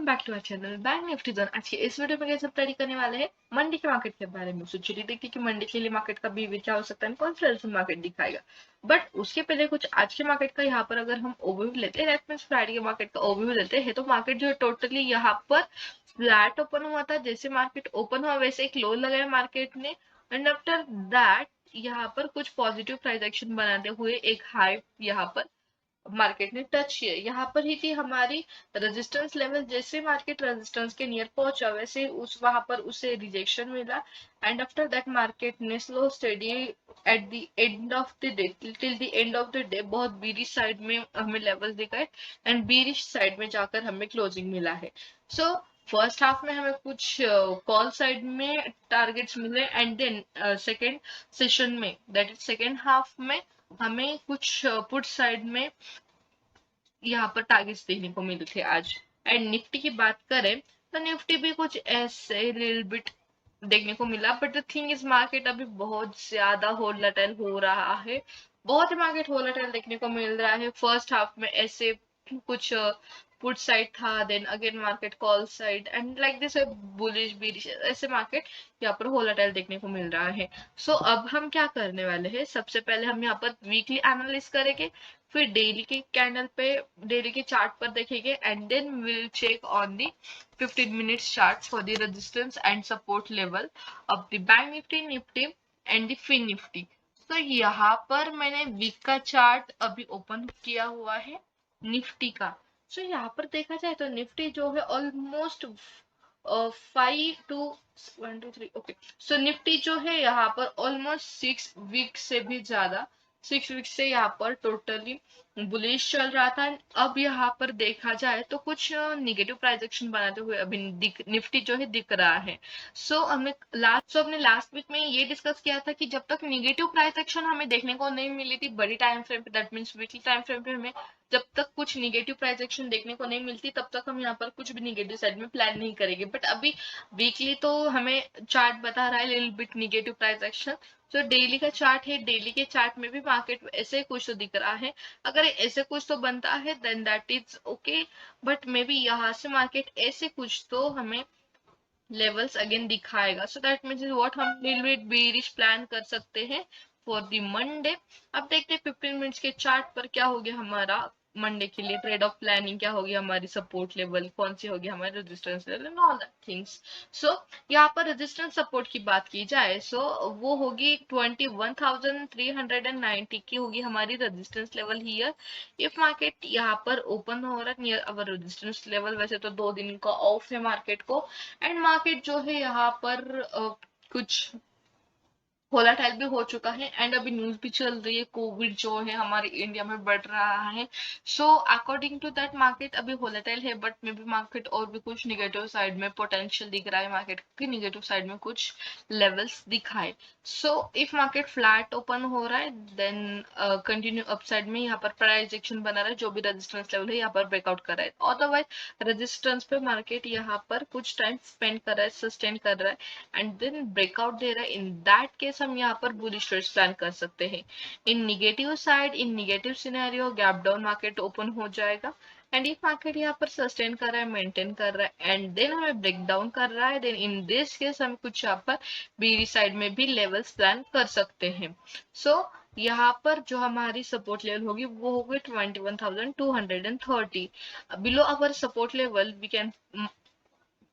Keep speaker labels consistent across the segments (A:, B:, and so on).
A: Back to our channel bank Nifty zone. आज के इस वीडियो में कैसे स्टडी करने वाले हैं मंडी के मार्केट के बारे में। सो चलिए देखते हैं कि मंडी के लिए मार्केट का बिहेवियर क्या हो सकता है, कौन सा रिजल्ट मार्केट दिखाएगा। बट उसके पहले कुछ आज के मार्केट का यहाँ पर अगर हम ओवरव्यू लेते हैं, दैट मींस फ्राइडे के मार्केट का ओवरव्यू लेते हैं, तो मार्केट जो है टोटली यहाँ पर फ्लैट ओपन हुआ था। जैसे मार्केट ओपन हुआ वैसे एक लो लगाया मार्केट ने, एंड आफ्टर दैट यहाँ पर कुछ पॉजिटिव प्राइस एक्शन बनाते हुए एक हाई यहाँ पर मार्केट ने टच किया। यहाँ पर ही थी हमारी रेजिस्टेंस लेवल। जैसे मार्केट रेजिस्टेंस के नियर पहुंचा वैसे उस वहां पर उसे रिजेक्शन मिला, एंड आफ्टर दैट मार्केट ने slow study at the end of the day, till the end of the day बहुत बीरिश साइड में हमें लेवल दिखाए, एंड बीरिश साइड में जाकर हमें क्लोजिंग मिला है। सो फर्स्ट हाफ में हमें कुछ कॉल साइड में टारगेट्स मिले, एंड देन सेकेंड सेशन में दैट इज सेकेंड हाफ में हमें कुछ पुट साइड में यहाँ पर टारगेट्स देखने को मिले थे आज। एंड निफ्टी की बात करें तो निफ्टी भी कुछ ऐसे लिटिल बिट देखने को मिला, but the thing is market अभी बहुत ज्यादा वोलेटाइल हो रहा है। बहुत ही मार्केट वोलेटाइल देखने को मिल रहा है। फर्स्ट हाफ में ऐसे कुछ पुट साइड था, then again market call side, and like this bullish bearish ऐसे मार्केट यहाँ पर वोलेटाइल देखने को मिल रहा है। सो अब हम क्या करने वाले हैं, सबसे पहले हम यहाँ पर वीकली एनालिसिस करेंगे, फिर डेली के कैंडल पे डेली के चार्ट पर देखेंगे, and then will check on the 15 minutes chart for the resistance and support level of the bank Nifty, Nifty and the fin Nifty. तो यहाँ पर मैंने वीक का चार्ट अभी ओपन किया हुआ है निफ्टी का। सो यहाँ पर देखा जाए तो निफ्टी जो है almost 5 to 1 2 3 okay. So Nifty जो है यहाँ पर ऑलमोस्ट 6 वीक से भी ज्यादा, 6 वीक से यहाँ पर टोटली बुलिश चल रहा था। अब यहाँ पर देखा जाए तो कुछ निगेटिव प्राइस एक्शन बनाते हुए अभी निफ्टी जो है दिख रहा है। हमने लास्ट वीक में ये डिस्कस किया था कि जब तक निगेटिव प्राइस एक्शन हमें देखने को नहीं मिली थी बड़ी टाइम फ्रेम पे, that means weekly time frame पे, हमें जब तक कुछ निगेटिव प्राइस एक्शन देखने को नहीं मिलती तब तक हम यहाँ पर कुछ भी निगेटिव साइड में प्लान नहीं करेंगे। बट अभी वीकली तो हमें चार्ट बता रहा है little bit negative price action. जो डेली का चार्ट है, डेली के चार्ट में भी मार्केट ऐसे कुछ तो दिख रहा है। अगर ऐसे कुछ तो बनता है then that is okay, but maybe यहाँ से मार्केट ऐसे कुछ तो हमें लेवल्स अगेन दिखाएगा। सो दैट मीन्स व्हाट हम लिटिल बिट बेरिश प्लान कर सकते हैं फॉर द मंडे। अब देखते हैं 15 मिनट्स के चार्ट पर क्या हो गया हमारा मंडे के लिए ट्रेड ऑफ प्लानिंग, क्या होगी हमारी सपोर्ट लेवल, कौन सी होगी हमारी resistance level and all that things. So यहाँ पर रेजिस्टेंस सपोर्ट की बात की जाए सो वो होगी 21,390 की होगी हमारी resistance level here. If market यहाँ पर ओपन हो रहा है नियर अवर रेजिस्टेंस लेवल, वैसे तो 2 दिन का ऑफ है मार्केट को, एंड मार्केट जो है यहाँ पर कुछ वोलाटाइल भी हो चुका है, एंड अभी न्यूज भी चल रही है कोविड जो है हमारे इंडिया में बढ़ रहा है। So according to that market अभी वोलेटाइल है, बट मे बी मार्केट और भी कुछ निगेटिव साइड में पोटेंशियल दिख रहा है, मार्केट की निगेटिव साइड में कुछ लेवल्स दिखाए। So if market flat open हो रहा है देन कंटिन्यू अपसाइड में यहाँ पर प्राइस एक्शन बना रहा है, जो भी रेजिस्टेंस लेवल है यहाँ पर ब्रेकआउट कर रहा है। अदरवाइज रेजिस्टेंस पे मार्केट यहाँ पर कुछ टाइम स्पेंड कर रहा है, सस्टेन कर रहा है, एंड देन ब्रेकआउट दे रहा है। इन दैट केस हम यहाँ पर बुलिश ट्रेड्स प्लान कर सकते हैं। In negative side, in negative scenario gap down market open हो जाएगा, एंड इफ मार्केट यहाँ पर सस्टेन कर रहा है, मेंटेन कर रहा है, एंड देन हमें ब्रेक डाउन कर रहा है, देन इन दिस केस हम कुछ यहाँ पर बीरी साइड में भी लेवल्स प्लान कर सकते हैं। सो यहाँ पर जो हमारी सपोर्ट लेवल होगी वो होगी 21,230। Below our support level we can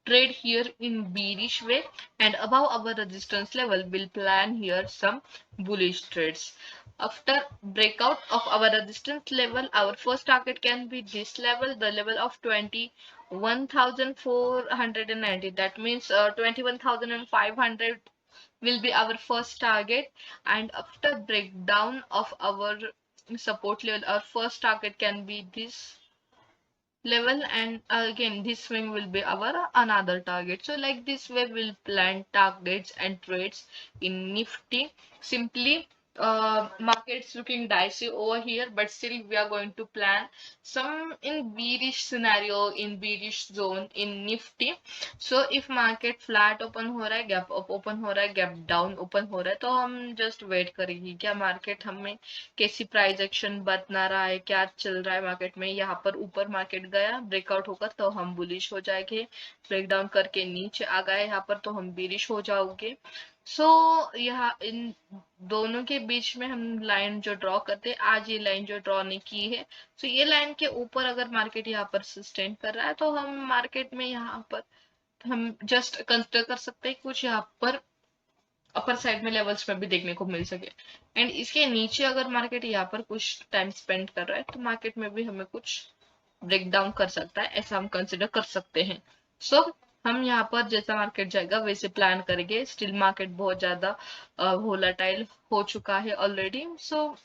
A: trade here in bearish way, and above our resistance level we'll plan here some bullish trades. After breakout of our resistance level, our first target can be this level, the level of 21,490. That means 21,500 will be our first target, and after breakdown of our support level, our first target can be this level, and again this swing will be our another target. So like this way we'll plan targets and trades in nifty. Simply market's looking dicey over here, but still we are going to plan some in bearish scenario, in bearish zone in Nifty. So if market flat open हो रहा है, gap up open हो रहा है, gap down open हो रहा है, तो हम just wait करेंगे क्या market हमें कैसी प्राइस एक्शन बतना रहा है, क्या चल रहा है मार्केट में. यहाँ पर ऊपर मार्केट गया ब्रेकआउट होकर तो हम बुलिश हो जाएंगे, ब्रेकडाउन करके नीचे आ गए यहाँ पर तो हम बेरिश हो जाओगे. सो यहाँ इन दोनों के बीच में हम लाइन जो ड्रॉ करते हैं, आज ये लाइन जो ड्रॉ नहीं की है, तो ये लाइन के ऊपर अगर मार्केट यहाँ पर सस्टेन कर रहा है तो हम मार्केट में यहाँ पर हम जस्ट कंसिडर कर सकते हैं कुछ यहाँ पर अपर साइड में लेवल्स में भी देखने को मिल सके. एंड इसके नीचे अगर मार्केट यहाँ पर कुछ टाइम स्पेंड कर रहा है तो मार्केट में भी हमें कुछ ब्रेक डाउन कर सकता है, ऐसा हम कंसिडर कर सकते हैं. सो हम यहाँ पर जैसा मार्केट जाएगा वैसे प्लान करेंगे. स्टिल मार्केट बहुत ज्यादा वोलाटाइल हो चुका है ऑलरेडी. सो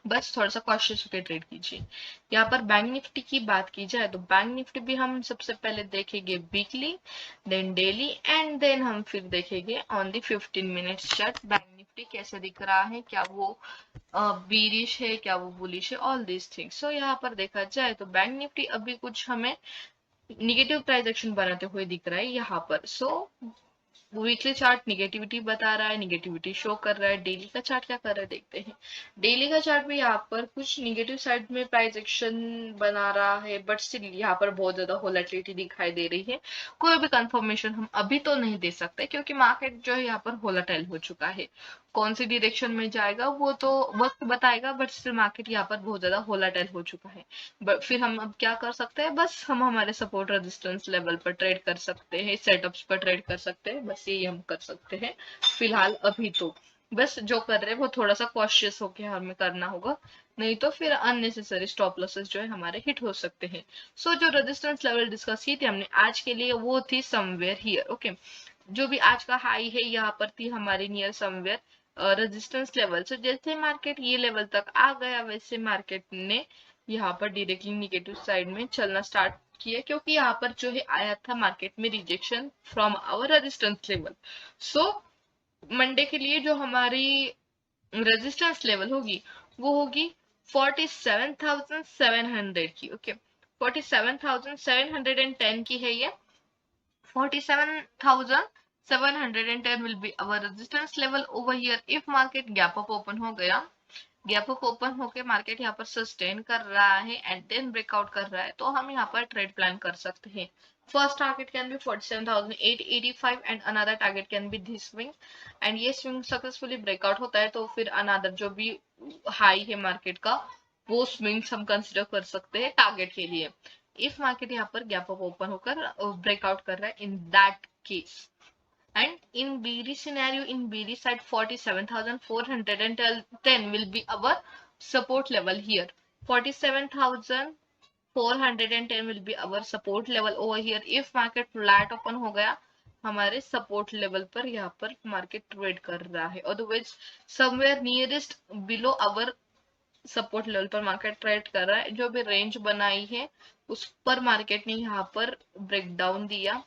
A: बस थोड़ा सा कॉशियस होकर ट्रेड कीजिए. यहाँ पर बैंक निफ्टी की बात की जाए तो बैंक निफ्टी भी हम सबसे पहले देखेंगे weekly, then daily, and then हम फिर देखेंगे on the 15 minutes chart bank Nifty कैसे दिख रहा है, क्या वो बीरिश है, क्या वो बुलिश है, ऑल दिस थिंग्स. सो यहाँ पर देखा जाए तो बैंक निफ्टी अभी कुछ हमें निगेटिव प्राइस एक्शन बनाते हुए दिख रहा है यहाँ पर. सो वीकली चार्ट निगेटिविटी बता रहा है, निगेटिविटी शो कर रहा है. डेली का चार्ट क्या कर रहा है देखते हैं. डेली का चार्ट भी यहाँ पर कुछ निगेटिव साइड में प्राइस एक्शन बना रहा है, बट स्टिल यहाँ पर बहुत ज्यादा वोलेटिलिटी दिखाई दे रही है. कोई भी कंफर्मेशन हम अभी तो नहीं दे सकते क्योंकि मार्केट जो है यहाँ पर वोलेटाइल हो चुका है. कौन सी डायरेक्शन में जाएगा वो तो वक्त बताएगा, बट स्टिल मार्केट यहाँ पर बहुत ज्यादा वोलेटाइल हो चुका है. बट फिर हम अब क्या कर सकते हैं, बस हम हमारे सपोर्ट रेजिस्टेंस लेवल पर ट्रेड कर सकते हैं, सेटअप्स पर ट्रेड कर सकते हैं. बस यही हम कर सकते हैं फिलहाल अभी तो. बस जो कर रहे हैं वो थोड़ा सा कॉशियस होके हमें करना होगा, नहीं तो फिर अननेसेसरी स्टॉप लॉसेस जो है हमारे हिट हो सकते हैं. सो जो रेजिस्टेंस लेवल डिस्कस की थी हमने आज के लिए वो थी समवेयर हियर. ओके, जो भी आज का हाई है यहाँ पर थी हमारी नियर समवेयर रेजिस्टेंस लेवल. सो जैसे मार्केट ये लेवल तक आ गया वैसे मार्केट ने यहाँ पर डायरेक्टली निगेटिव साइड में चलना स्टार्ट किया, क्योंकि यहाँ पर जो है आया था मार्केट में rejection from our resistance level. So Monday के लिए जो हमारी रेजिस्टेंस लेवल होगी वो होगी 47,700 की. ओके, 47,710 की है ये. 47,710 will be our resistance level over here. if market gap up open हो गया, गैप अप ओपन होके मार्केट यहाँ पर सस्टेन कर रहा है एंड देन ब्रेकआउट कर रहा है तो हम यहाँ पर ट्रेड प्लान कर सकते हैं. First target can B 47,885 and another target can be this swing. And ये स्विंग सक्सेसफुली ब्रेकआउट होता है तो फिर अनदर जो भी हाई है मार्केट का वो स्विंग्स हम कंसिडर कर सकते हैं टारगेट के लिए. इफ मार्केट यहाँ पर गैप अप ओपन होकर ब्रेकआउट कर रहा है in that case. And in bearish scenario, in bearish side 47,410 will be our support level here. 47,410 will be our support level over here. if market flat open हो गया हमारे support level पर यहाँ पर मार्केट ट्रेड कर रहा है, otherwise somewhere nearest below our support level पर मार्केट ट्रेड कर रहा है. जो भी रेंज बनाई है उस पर मार्केट ने यहाँ पर ब्रेकडाउन दिया.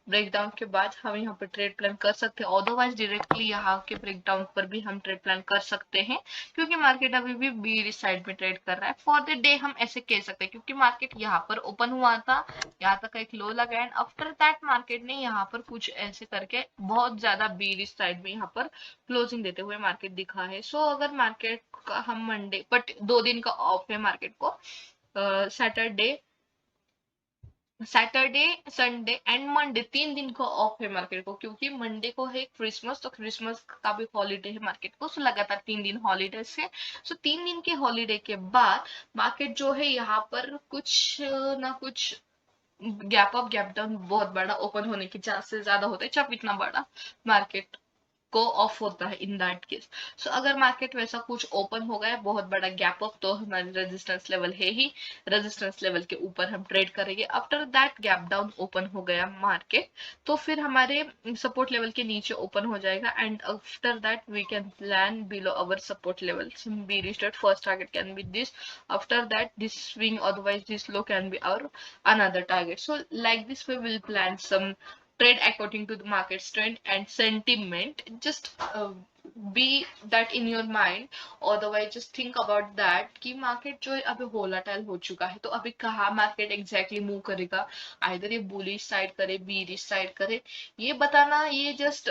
A: ब्रेकडाउन के बाद हम यहाँ पर ट्रेड प्लान कर सकते हैं, अदरवाइज डायरेक्टली यहाँ के ब्रेकडाउन पर भी हम ट्रेड प्लान कर सकते हैं क्योंकि मार्केट अभी भी बीरिश साइड में ट्रेड कर रहा है. फॉर द डे हम ऐसे कह सकते हैं क्योंकि मार्केट यहाँ पर ओपन हुआ था, यहाँ तक एक लो लगा एंड आफ्टर दैट मार्केट ने यहाँ पर कुछ ऐसे करके बहुत ज्यादा बीरिश साइड में यहाँ पर क्लोजिंग देते हुए मार्केट दिखा है. सो अगर मार्केट का हम मंडे, बट 2 दिन का ऑफ है मार्केट को, सैटरडे संडे एंड मंडे 3 दिन का ऑफ है मार्केट को क्योंकि मंडे को है क्रिसमस, तो क्रिसमस का भी हॉलीडे है मार्केट को. सो लगातार 3 दिन हॉलीडे है. सो 3 दिन के हॉलीडे के बाद मार्केट जो है यहाँ पर कुछ ना कुछ गैप अप गैप डाउन बहुत बड़ा ओपन होने के चांसेस ज्यादा होते हैं जब इतना बड़ा मार्केट को ऑफ होता है इन दैट केस. सो अगर मार्केट वैसा कुछ ओपन हो गया बहुत बड़ा गैप अप तो हमारी रेजिस्टेंस लेवल है ही, रेजिस्टेंस लेवल के ऊपर हम ट्रेड करेंगे. After that gap down open हो गया मार्केट तो फिर हमारे सपोर्ट लेवल के नीचे ओपन हो जाएगा and after that we can plan below our support level. Be restart first target can be this, after that this swing, otherwise this low can be our another target. So like this we will plan some trade according to the market trend and sentiment. Just be that in your mind, otherwise just think about that कि market जो है अभी volatile हो चुका है, तो अभी कहाँ मार्केट एग्जैक्टली मूव करेगा, आइदर ये बुलिश साइड करे बीरिश साइड करे, ये बताना ये जस्ट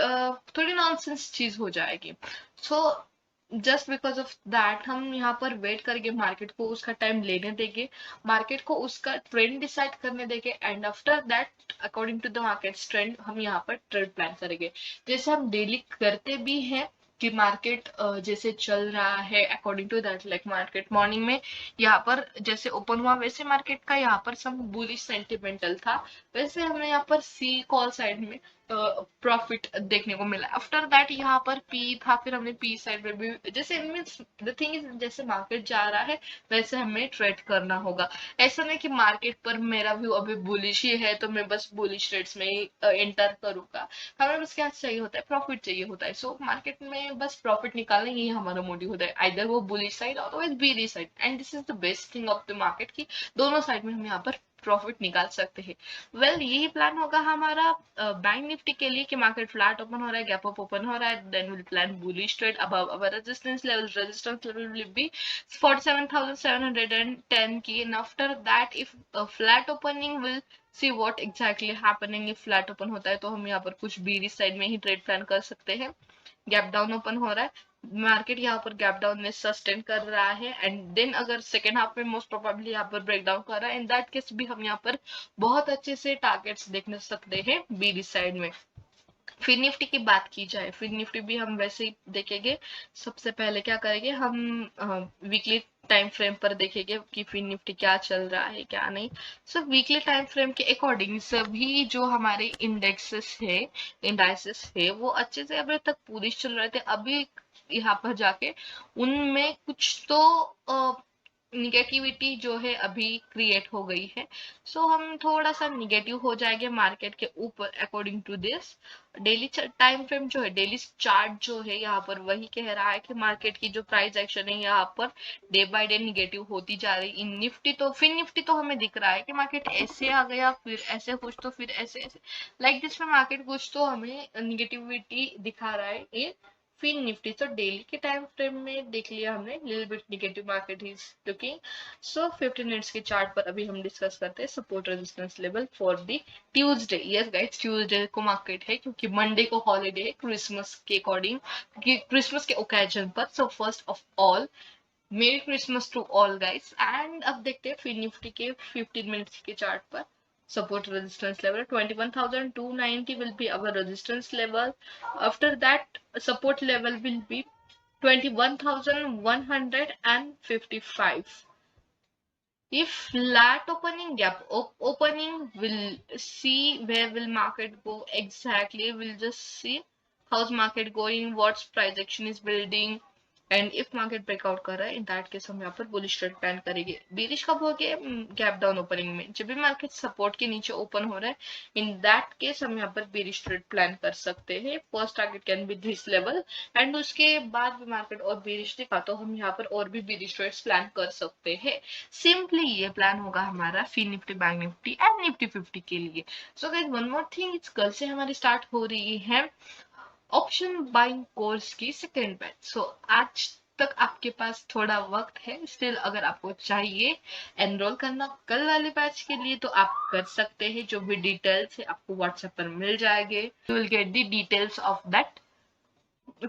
A: थोड़ी नॉनसेंस चीज हो जाएगी। So just because of that हम यहाँ पर वेट करके मार्केट को उसका टाइम लेने देंगे, मार्केट को उसका ट्रेंड डिसाइड करने देंगे, and after that according to the market trend हम यहाँ पर ट्रेड प्लान करेंगे। जैसे हम डेली करते भी हैं कि मार्केट जैसे चल रहा है according to that, like market morning में यहाँ पर जैसे ओपन हुआ वैसे मार्केट का यहाँ पर सम बुलिश सेंटिमेंटल था, वैसे हमें यहाँ पर सी कॉल साइड में प्रॉफिट देखने को मिला। आफ्टर दैट यहाँ पर पी था, फिर हमने पी साइड में भी जैसे मीन्स द थिंग इज जैसे मार्केट जा रहा है वैसे हमें ट्रेड करना होगा। ऐसा नहीं कि मार्केट पर मेरा व्यू अभी बुलिश ही है तो मैं बस बुलिश ट्रेड्स में ही एंटर करूंगा। हमें बस क्या चाहिए होता है, प्रॉफिट चाहिए होता है। सो मार्केट में बस प्रॉफिट निकालना ही हमारा मोटिव होता है, आइदर वो bullish side otherwise bearish side, and this is the best thing of the market की दोनों साइड में हम यहाँ पर प्रॉफिट निकाल सकते हैं। वेल यही प्लान होगा हमारा बैंक निफ्टी के लिए कि मार्केट फ्लैट ओपन हो रहा है, गैप अप ओपन हो रहा है, then will plan bullish trade above our resistance level will be 47,710 की, and after that if flat opening will see what exactly happening। if flat open होता है तो हम यहाँ पर कुछ बीरिश साइड में ही ट्रेड प्लान कर सकते हैं। गैप डाउन ओपन हो रहा है, मार्केट यहाँ पर गैप डाउन में सस्टेन कर रहा है, एंड देन अगर सेकेंड हाफ में मोस्ट प्रोबेबली यहाँ पर ब्रेक डाउन कर रहा है, इन दैट केस भी हम यहाँ पर बहुत अच्छे से टारगेट्स देखने सकते हैं बीडी साइड में। फिर निफ्टी की बात की जाए, फिर निफ्टी भी हम वैसे ही देखेंगे। सबसे पहले क्या करेंगे हम वीकली टाइम फ्रेम पर देखेंगे कि फिर निफ्टी क्या चल रहा है क्या नहीं। सो वीकली टाइम फ्रेम के अकॉर्डिंग सभी जो हमारे इंडेक्सेस है इंडाइसेस है वो अच्छे से अभी तक पूरी चल रहे थे। अभी यहाँ पर जाके उनमें कुछ तो निगेटिविटी जो है अभी क्रिएट हो गई है। सो हम थोड़ा सा निगेटिव हो जाएंगे मार्केट के ऊपर according to this. Daily time frame जो है, डेली चार्ट जो है यहाँ पर वही कह रहा है कि मार्केट की जो प्राइस एक्शन है यहाँ per day by day negative होती जा रही। इन निफ्टी तो फिर निफ्टी तो हमें दिख रहा है कि मार्केट ऐसे आ गया फिर ऐसे कुछ तो फिर ऐसे ऐसे, लाइक दिस में मार्केट कुछ तो हमें निगेटिविटी दिखा रहा है ये फिर निफ्टी। तो डेली के टाइम फ्रेम में देख लिया हमने, little bit negative market is looking. So 15 minutes के चार्ट पर अभी हम डिस्कस करते हैं support resistance level for the Tuesday. Yes guys, Tuesday को मार्केट है क्योंकि मंडे को हॉलीडे है क्रिसमस के अकॉर्डिंग, क्योंकि क्रिसमस के ओकेजन पर। So first of all merry Christmas to all guys. And अब देखते हैं फिर निफ्टी के 15 मिनट्स के चार्ट पर support resistance level 21,290 will be our resistance level. After that support level will be 21,155. If flat opening gap opening, will see where will market go exactly. We'll just see how's market going, what's price action is building, and if market breakout कर रहा है in that case हम यहाँ पर bullish trade plan करेंगे। Bearish कब हो गया, गैप डाउन ओपनिंग में। जब भी मार्केट सपोर्ट के नीचे ओपन हो रहा है इन दैट केस हम यहाँ पर बेरिश ट्रेड प्लान कर सकते हैं। First target can be this level, and उसके बाद भी मार्केट और बेरिश दिखा तो हम यहाँ पर और भी बेरिश ट्रेड्स प्लान कर सकते हैं। सिंपली ये प्लान होगा हमारा फिर Nifty bank Nifty and Nifty 50 के लिए। So guys one more thing, it's कल से हमारी स्टार्ट हो रही है ऑप्शन बाइंग कोर्स की सेकेंड बैच। सो आज तक आपके पास थोड़ा वक्त है स्टिल, अगर आपको चाहिए एनरोल करना कल वाले बैच के लिए तो आप कर सकते हैं। जो भी डिटेल्स है आपको व्हाट्सएप पर मिल जाएंगे, you will get the details of that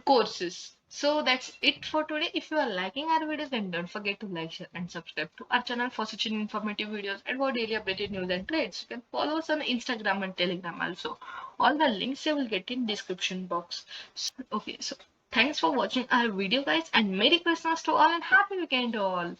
A: courses. So that's it for today. If you are liking our videos, then don't forget to like, share, and subscribe to our channel for such informative videos and for daily updated news and trades. You can follow us on Instagram and Telegram also. All the links you will get in description box. Okay, so thanks for watching our video, guys, and Merry Christmas to all and Happy Weekend to all.